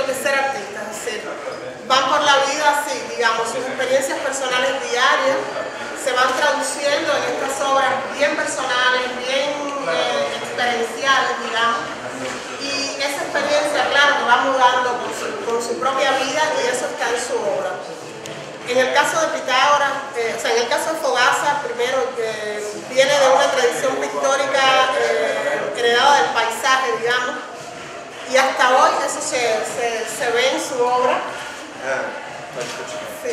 que ser artistas, es decir, van por la vida así, digamos, sus experiencias personales diarias se van traduciendo en estas obras bien personales, bien experienciales, digamos, y esa experiencia, claro, va mudando con su propia vida y eso está en su obra. En el caso de Pitágoras, o sea, en el caso de Fogaça, primero, viene de una tradición pictórica heredada del paisaje, digamos, y hasta hoy eso se ve en su obra. Sí.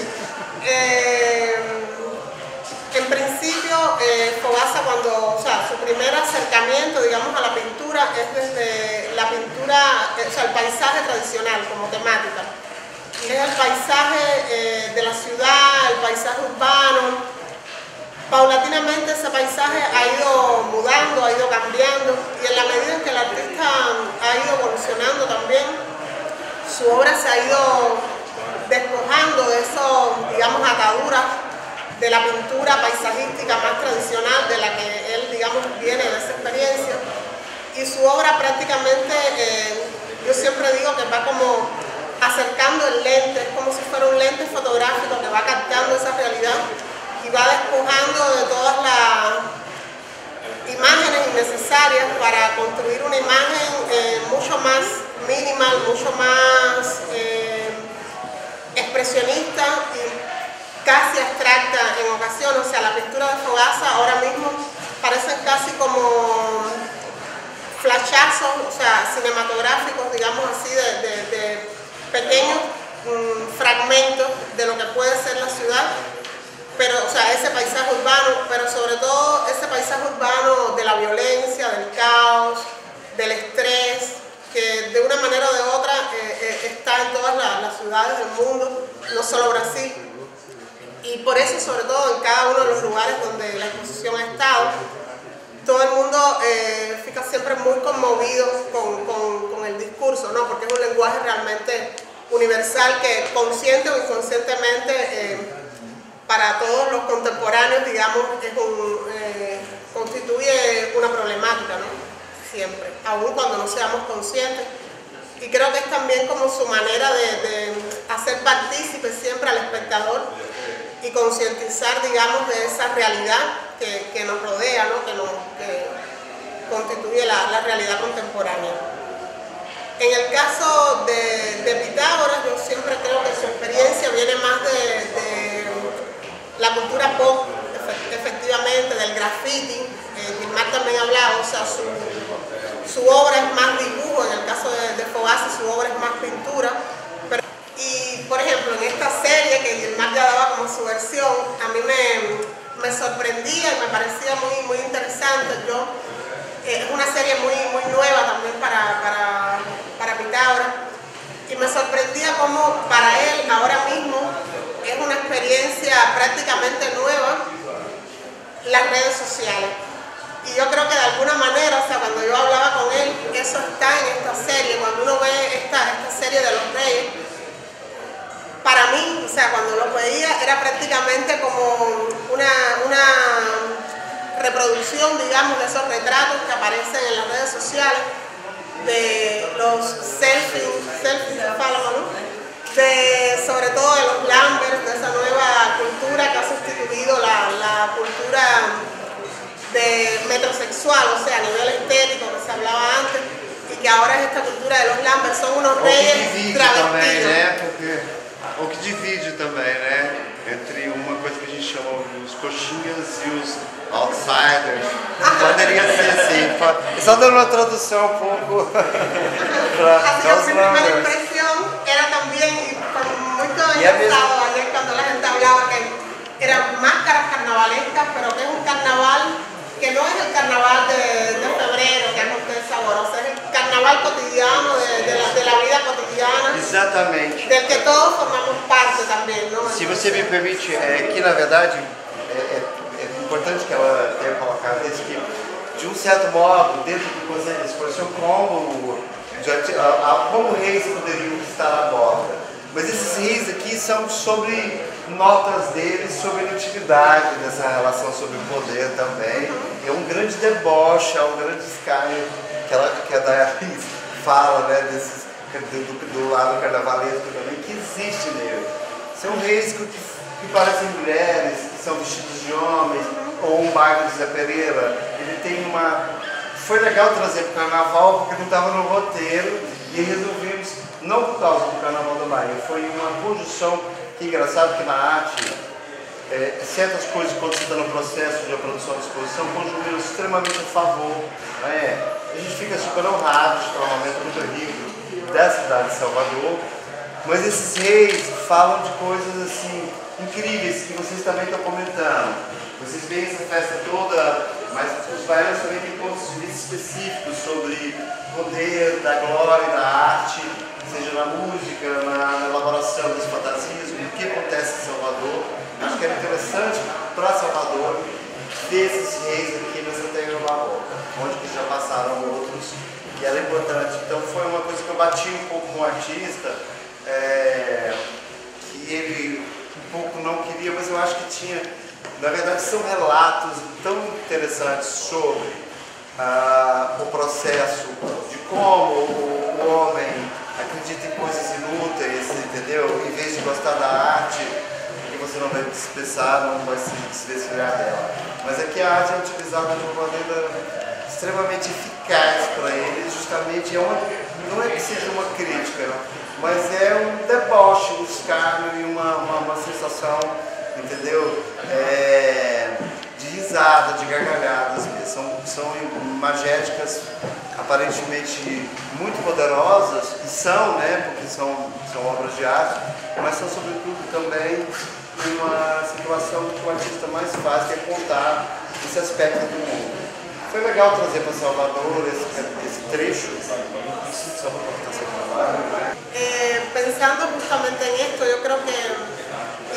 En principio, Fogaça, o sea, su primer acercamiento, digamos, a la pintura es desde la pintura, o sea, el paisaje tradicional como temática. Es el paisaje de la ciudad, el paisaje urbano. Paulatinamente ese paisaje ha ido mudando, ha ido cambiando, y en la medida en que el artista ha ido evolucionando también, su obra se ha ido despojando de esos, digamos, ataduras de la pintura paisajística más tradicional de la que él, digamos, viene de esa experiencia, y su obra prácticamente, yo siempre digo que va como acercando el lente, es como si fuera un lente fotográfico que va captando esa realidad y va despojando de todas las imágenes innecesarias para construir una imagen mucho más minimal, mucho más expresionista y casi abstracta en ocasiones. O sea, la pintura de Fogaça ahora mismo parecen casi como flashazos, o sea, cinematográficos, digamos así, de pequeños fragmentos de lo que puede ser la ciudad, pero, o sea, ese paisaje urbano, pero sobre todo ese paisaje urbano de la violencia, del caos, del estrés, que de una manera o de otra está en todas las ciudades del mundo, no solo Brasil, y por eso, sobre todo, en cada uno de los lugares donde la exposición ha estado, todo el mundo fica siempre muy conmovido con el discurso, ¿no? Porque es un lenguaje realmente universal que consciente o inconscientemente para todos los contemporáneos, digamos, constituye una problemática, ¿no? Siempre, aun cuando no seamos conscientes. Y creo que es también como su manera de hacer partícipe siempre al espectador y concientizar, digamos, de esa realidad que nos rodea, ¿no? que constituye la realidad contemporánea. En el caso de Pitágoras, yo siempre creo que su experiencia viene más de la cultura pop, efectivamente, del graffiti. Gilmar también hablaba, o sea, su obra es más dibujo, en el caso de Fogaça su obra es más pintura. Y, por ejemplo, en esta serie que Gilmar ya daba como su versión, a mí me sorprendía y me parecía muy interesante. Es una serie muy nueva también para Pitágoras, y me sorprendía cómo para él ahora mismo es una experiencia prácticamente nueva las redes sociales. Y yo creo que de alguna manera, o sea, cuando yo hablaba con él, eso está en esta serie. Cuando uno ve esta serie de los Reyes, para mí, o sea, cuando lo veía era prácticamente como una reproducción, digamos, de esos retratos que aparecen en las redes sociales, de los selfies ¿no? Sobre todo de los Lambert, de esa nueva cultura que ha sustituido la cultura de metrosexual, o sea, a nivel estético que se hablaba antes, y que ahora es esta cultura de los Lambert, son unos reyes travestidos. O que divide também, né? Entre uma coisa que a gente chama os coxinhas e os outsiders. Poderia ser assim. Só dando uma tradução um pouco para os Lambert. A impresión era también, muy engraçado ayer cuando la gente hablaba que eran máscaras carnavalescas, pero que es un carnaval que no es el carnaval de febrero que acontece ahora, o sea, es el carnaval cotidiano de la vida cotidiana. Exatamente. Del que todos formamos parte também, não? Se você me permite, que na verdade é importante que ela tenha colocado isso, que de um certo modo, dentro do conceito de exposição, como reis poderiam estar à borda. Mas esses reis aqui são sobre notas deles, sobre a intimidade dessa relação sobre o poder também. É um grande deboche, é um grande escárnio que a Dayana fala, né, desses do lado carnavalesco também, que existe nele. São reis que parecem mulheres, que são vestidos de homens, ou um baile de Zé Pereira. Ele tem uma... Foi legal trazer para o carnaval porque não estava no roteiro e resolvemos, não por causa do Carnaval da Bahia, foi uma conjunção que é engraçado que na arte, certas coisas quando você está no processo de produção da exposição conjugam extremamente a favor. A gente fica super honrado de estar um momento muito rico da cidade de Salvador, mas esses reis falam de coisas assim incríveis que vocês também estão comentando. Vocês veem essa festa toda, mas os baianos também têm pontos de vista específicos sobre o poder da glória e da arte, seja na música, na elaboração das fantasias, o que acontece em Salvador. Acho que era interessante para Salvador ver esses reis aqui nessa terra barroca, onde que já passaram outros, e era importante. Então foi uma coisa que eu bati um pouco com o artista, que ele um pouco não queria, mas eu acho que tinha, na verdade são relatos tão interessantes sobre o processo de como o homem acredita em coisas inúteis, entendeu? Em vez de gostar da arte, que você não vai expressar, não vai se desvencilhar dela. Mas aqui a arte é utilizada de uma maneira extremamente eficaz para ele, justamente não é que seja uma crítica, mas é um deboche, um escárnio e uma sensação, entendeu? De risada, de gargalhadas. São imagéticas aparentemente muito poderosas, e são, né, porque são obras de arte, mas são sobretudo também uma situação que o artista mais faz, que é contar esse aspecto do mundo. Foi legal trazer para Salvador esse trecho, só para contar essa palavra. Pensando justamente en esto, yo creo que,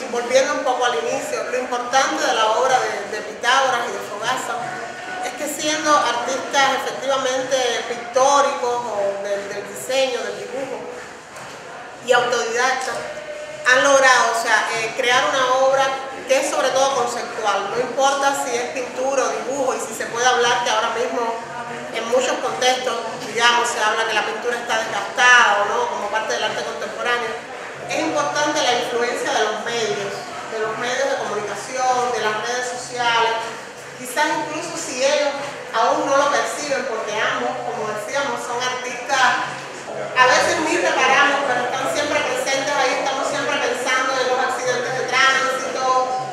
y volviendo un poco al inicio, lo importante de la obra de Pitágoras y de Fogassa es que siendo artistas efectivamente pictóricos o del diseño, del dibujo y autodidactas, han logrado, crear una obra que es sobre todo conceptual. No importa si es pintura o dibujo, y si se puede hablar que ahora mismo en muchos contextos, digamos, se habla que la pintura está desgastada o no, como parte del arte contemporáneo. Es importante la influencia de los medios de comunicación, de las redes sociales. Quizás incluso si ellos aún no lo perciben, porque ambos, como decíamos, son artistas, a veces ni reparamos, pero están siempre presentes ahí, estamos siempre pensando en los accidentes de tránsito,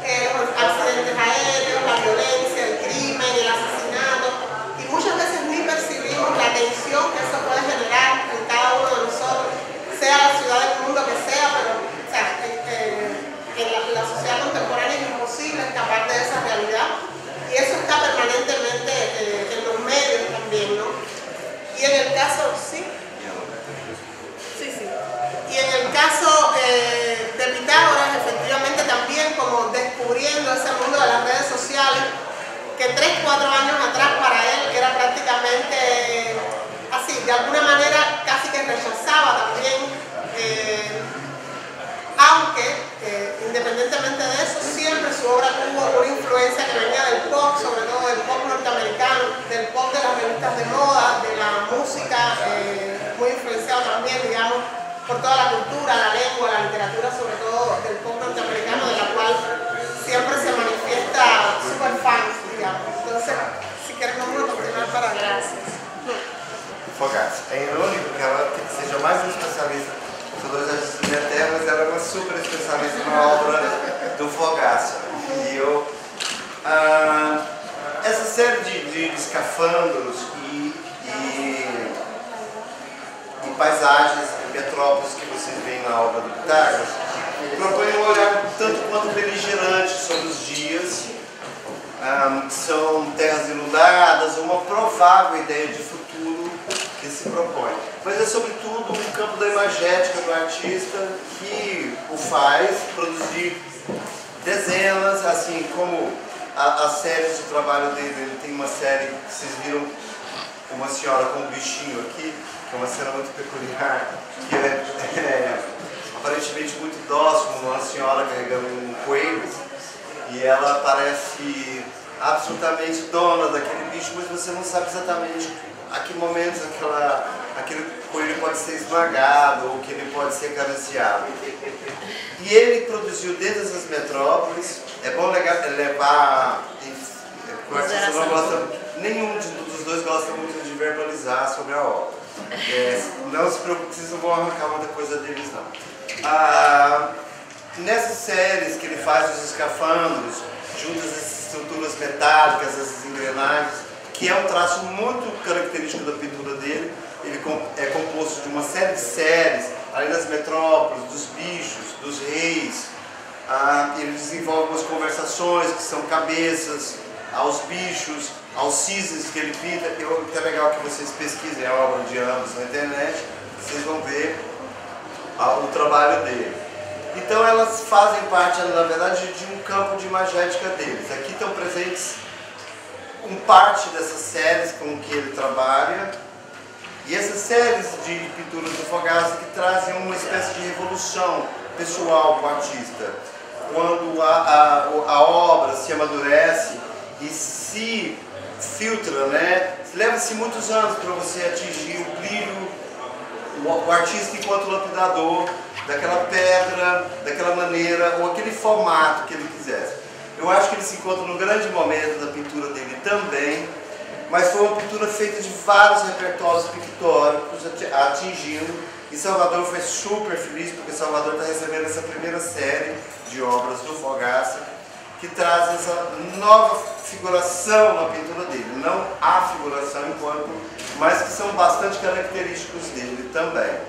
los accidentes aéreos, la violencia, el crimen, el asesinato, y muchas veces ni percibimos la tensión que eso puede generar en cada uno de nosotros, sea la ciudad del mundo que sea, pero en la sociedad contemporánea es imposible escapar de esa realidad, y eso está permanentemente en los medios también, ¿no? Y en el caso, y en el caso de Pitágoras, efectivamente también como descubriendo ese mundo de las redes sociales, que 3 o 4 años atrás para él era prácticamente así, de alguna manera casi que rechazaba también, aunque independientemente de eso, siempre su obra tuvo una influencia que venía del pop, sobre todo del pop norteamericano, del pop de las revistas de moda, de la música, muy influenciado también, digamos, por toda la cultura, la lengua, la literatura, sobre todo del pop norteamericano, de la cual siempre se manifiesta super fans, digamos. Entonces, si quieres vamos a continuar para gracias. Fogassa. É irônico que ela seja mais um especialista sobre os artistas da minha terra, mas ela é uma super especialista na obra do Fogassa. E eu... essa série de escafandros e paisagens, metrópoles que vocês veem na obra do Pitágoras, propõem um olhar tanto quanto beligerante sobre os dias. São terras inundadas, uma provável ideia de futuro que se propõe. Mas é sobretudo um campo da imagética do artista que o faz produzir dezenas, assim como a série de trabalho dele. Ele tem uma série que vocês viram, uma senhora com um bichinho aqui, que é uma cena muito peculiar, que é aparentemente muito dócil, uma senhora carregando um coelho, e ela parece absolutamente dona daquele bicho, mas você não sabe exatamente a que momentos aquele coelho pode ser esmagado ou que ele pode ser acariciado. E ele produziu dentro dessas metrópoles, é bom levar, não gosta, nenhum dos dois gosta muito de verbalizar sobre a obra. Não se preocupe, vocês não vão arrancar muita coisa deles não. Nessas séries que ele faz os escafandros, junto às estruturas metálicas, essas engrenagens, que é um traço muito característico da pintura dele, ele é composto de uma série de séries, além das metrópoles, dos bichos, dos reis. Ele desenvolve algumas conversações que são cabeças aos bichos, aos cisnes que ele pinta. É legal que vocês pesquisem a obra de ambos na internet, vocês vão ver o trabalho dele. Então elas fazem parte, na verdade, de um campo de imagética deles. Aqui estão presentes parte dessas séries com que ele trabalha, e essas séries de pinturas do Fogaça que trazem uma espécie de revolução pessoal para o artista. Quando a obra se amadurece e se filtra, né? Leva-se muitos anos para você atingir o brilho, o artista enquanto lapidador daquela pedra, daquela maneira, ou aquele formato que ele quisesse. Eu acho que ele se encontra no grande momento da pintura dele também, mas foi uma pintura feita de vários repertórios pictóricos, atingindo, e Salvador foi super feliz porque Salvador está recebendo essa primeira série de obras do Fogaça, que traz essa nova figuração na pintura dele, não a figuração enquanto, mas que são bastante característicos dele também.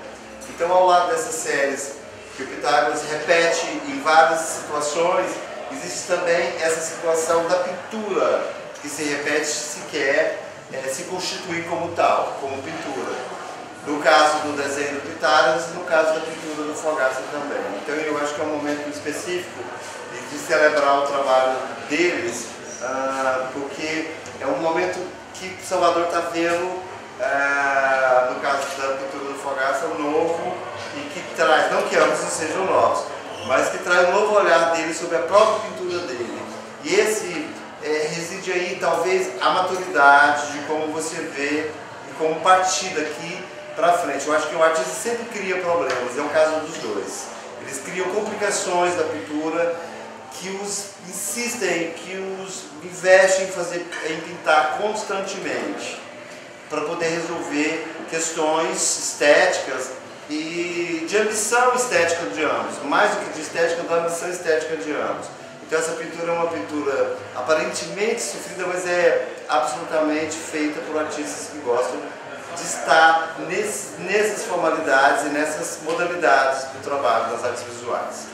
Então, ao lado dessas séries que o Pitágoras repete em várias situações, existe também essa situação da pintura, que se repete se quer se constituir como tal, como pintura. No caso do desenho do Pitágoras e no caso da pintura do Fogaça também. Então eu acho que é um momento específico de celebrar o trabalho deles, porque é um momento que Salvador está vendo, no caso da pintura do Fogaça, o novo, e que traz, não que ambos sejam novos, mas que traz um novo olhar dele sobre a própria pintura dele. E esse reside aí talvez a maturidade de como você vê e como partir daqui para frente. Eu acho que o artista sempre cria problemas, é o caso dos dois. Eles criam complicações da pintura que os insistem, que os investem em pintar constantemente para poder resolver questões estéticas e de ambição estética de ambos, mais do que de estética, da ambição estética de ambos. Então essa pintura é uma pintura aparentemente sofrida, mas é absolutamente feita por artistas que gostam de estar nessas formalidades e nessas modalidades do trabalho das artes visuais.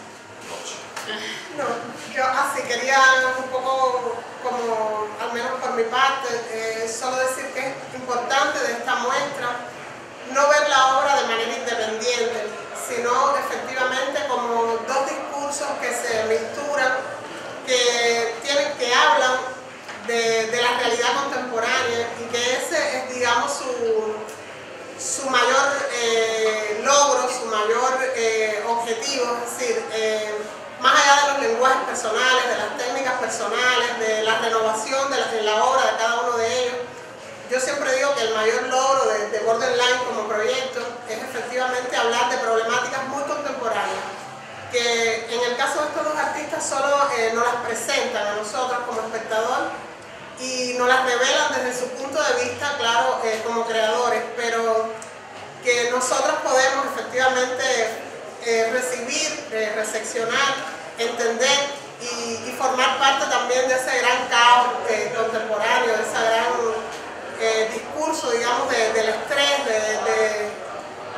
No, yo así quería un poco, como al menos por mi parte, solo decir que es importante de esta muestra no ver la obra de manera independiente, sino efectivamente como dos discursos que se misturan, que hablan de la realidad contemporánea, y que ese es, digamos, su mayor logro, su mayor objetivo, es decir, más allá de los lenguajes personales, de las técnicas personales, de la renovación de la obra de cada uno de ellos. Yo siempre digo que el mayor logro de Borderline como proyecto es efectivamente hablar de problemáticas muy contemporáneas, que en el caso de estos dos artistas solo nos las presentan a nosotros como espectador y nos las revelan desde su punto de vista, claro, como creadores, pero que nosotros podemos efectivamente recibir, recepcionar, entender y formar parte también de ese gran caos contemporáneo, de ese gran discurso, digamos, del estrés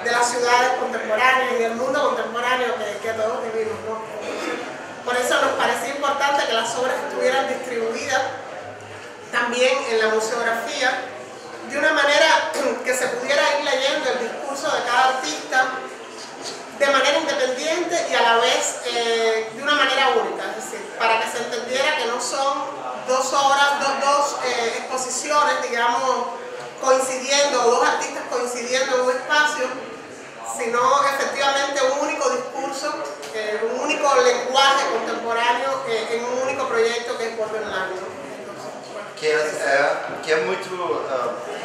de las ciudades contemporáneas y del mundo contemporáneo que todos vivimos, ¿no? Por eso nos parecía importante que las obras estuvieran distribuidas también en la museografía, de una manera que se pudiera ir leyendo el discurso de cada artista de manera independiente y a la vez de una manera única, es decir, para que se entendiera que no son dos obras, dos exposiciones, digamos, coincidiendo, o dos artistas coincidiendo en un espacio, sino efectivamente un único discurso, un único lenguaje contemporáneo en un único proyecto que es Borderline, ¿no? Entonces, bueno. que é muito...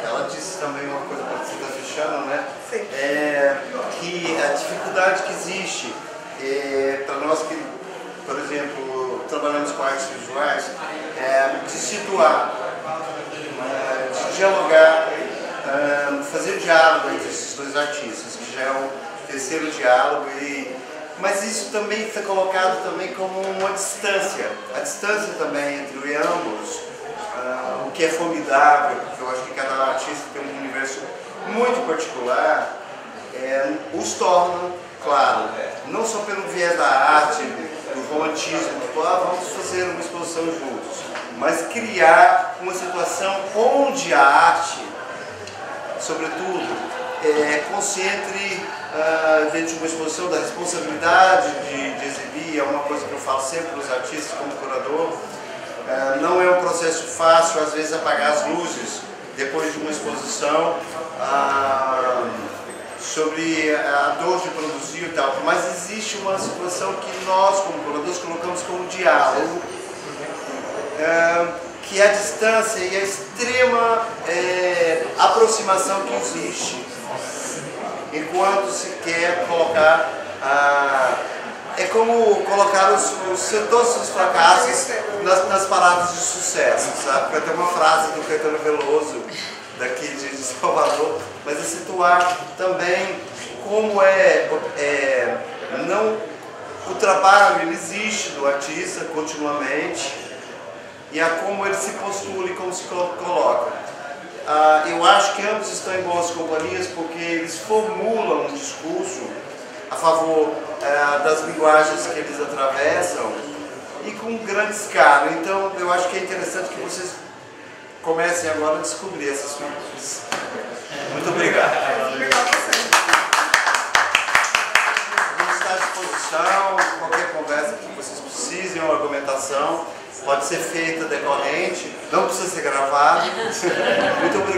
ela disse também uma coisa para você estar fechando, né? Sim. Que a dificuldade que existe para nós que, por exemplo, trabalhamos com artes visuais, de situar, de dialogar, fazer diálogo entre esses dois artistas, que já é o terceiro diálogo, mas isso também está colocado também como uma distância, a distância também entre ambos, o que é formidável, porque eu acho que cada artista tem um universo muito particular, os tornam, claro, não só pelo viés da arte, do romantismo, vamos fazer uma exposição juntos, mas criar uma situação onde a arte, sobretudo, concentre dentro de uma exposição da responsabilidade de exibir. É uma coisa que eu falo sempre para os artistas como curador. Não é um processo fácil, às vezes, apagar as luzes depois de uma exposição sobre a dor de produzir e tal, mas existe uma situação que nós, como curadores, colocamos como diálogo, que é a distância e a extrema aproximação que existe enquanto se quer colocar é como colocar todos os fracassos nas paradas de sucesso, sabe? Tem uma frase do Caetano Veloso daqui de Salvador, mas é situar também como o trabalho ele existe do artista continuamente e a como ele se postula e como se coloca. Eu acho que ambos estão em boas companhias porque eles formulam um discurso a favor das linguagens que eles atravessam e com grande escala. Então eu acho que é interessante que vocês comecem agora a descobrir essas coisas. Muito obrigado. Vamos estar à disposição, qualquer conversa que vocês precisem ou argumentação pode ser feita decorrente, não precisa ser gravado. Muito obrigado.